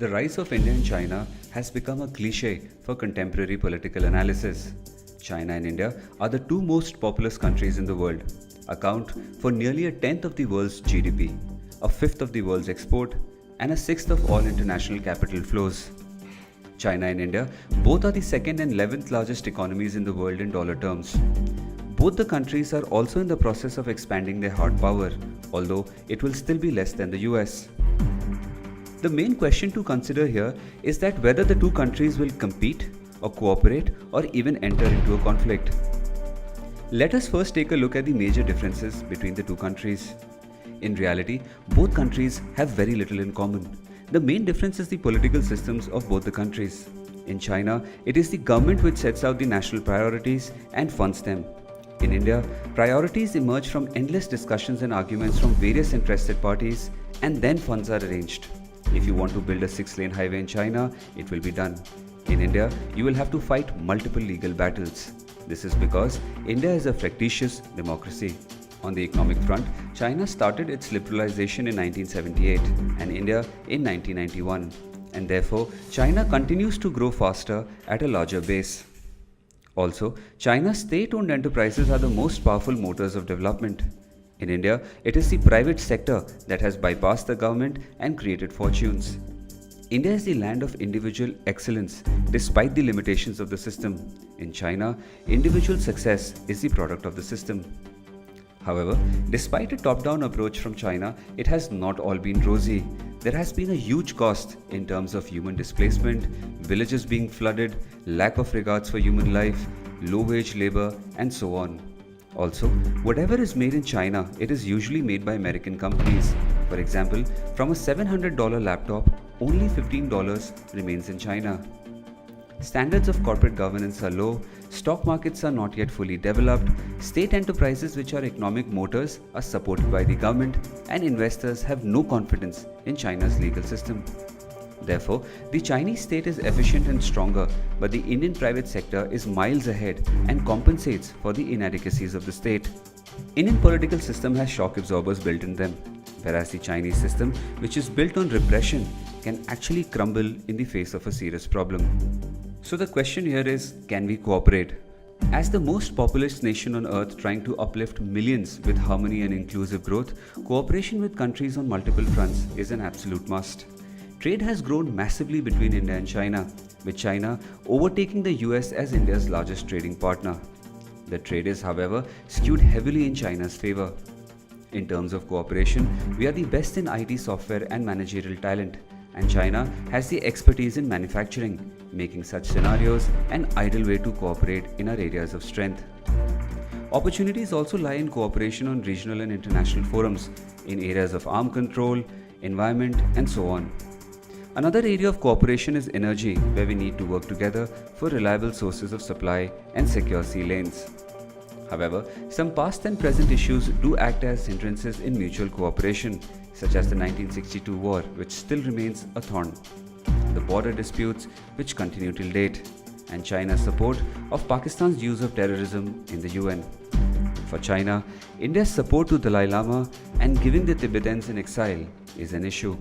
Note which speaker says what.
Speaker 1: The rise of India and China has become a cliche for contemporary political analysis. China and India are the two most populous countries in the world, account for nearly a tenth of the world's GDP, a fifth of the world's export, and a sixth of all international capital flows. China and India both are the second and 11th largest economies in the world in dollar terms. Both the countries are also in the process of expanding their hard power, although it will still be less than the US. The main question to consider here is that whether the two countries will compete or cooperate or even enter into a conflict. Let us first take a look at the major differences between the two countries. In reality, both countries have very little in common. The main difference is the political systems of both the countries. In China, it is the government which sets out the national priorities and funds them. In India, priorities emerge from endless discussions and arguments from various interested parties, and then funds are arranged. If you want to build a 6-lane highway in China, it will be done. In India, you will have to fight multiple legal battles. This is because India is a fractious democracy. On the economic front, China started its liberalization in 1978 and India in 1991, and therefore China continues to grow faster at a larger base. Also, China's state-owned enterprises are the most powerful motors of development. In India, it is the private sector that has bypassed the government and created fortunes. India is the land of individual excellence despite the limitations of the system. In China, individual success is the product of the system. However, despite a top-down approach from China, it has not all been rosy. There has been a huge cost in terms of human displacement, villages being flooded, lack of regards for human life, low-wage labor, and so on. Also, whatever is made in China, it is usually made by American companies. For example, from a $700 laptop, only $15 remains in China. Standards of corporate governance are low, stock markets are not yet fully developed, state enterprises which are economic motors are supported by the government, and investors have no confidence in China's legal system. Therefore, the Chinese state is efficient and stronger, but the Indian private sector is miles ahead and compensates for the inadequacies of the state. Indian political system has shock absorbers built in them, whereas the Chinese system, which is built on repression, can actually crumble in the face of a serious problem. So the question here is, can we cooperate? As the most populous nation on earth trying to uplift millions with harmony and inclusive growth, cooperation with countries on multiple fronts is an absolute must. Trade has grown massively between India and China, with China overtaking the US as India's largest trading partner. The trade is, however, skewed heavily in China's favor. In terms of cooperation, we are the best in IT software and managerial talent, and China has the expertise in manufacturing, making such scenarios an ideal way to cooperate in our areas of strength. Opportunities also lie in cooperation on regional and international forums, in areas of arms control, environment, and so on. Another area of cooperation is energy, where we need to work together for reliable sources of supply and secure sea lanes. However, some past and present issues do act as hindrances in mutual cooperation, such as the 1962 war, which still remains a thorn, the border disputes which continue till date, and China's support of Pakistan's use of terrorism in the UN. For China, India's support to Dalai Lama and giving the Tibetans in exile is an issue.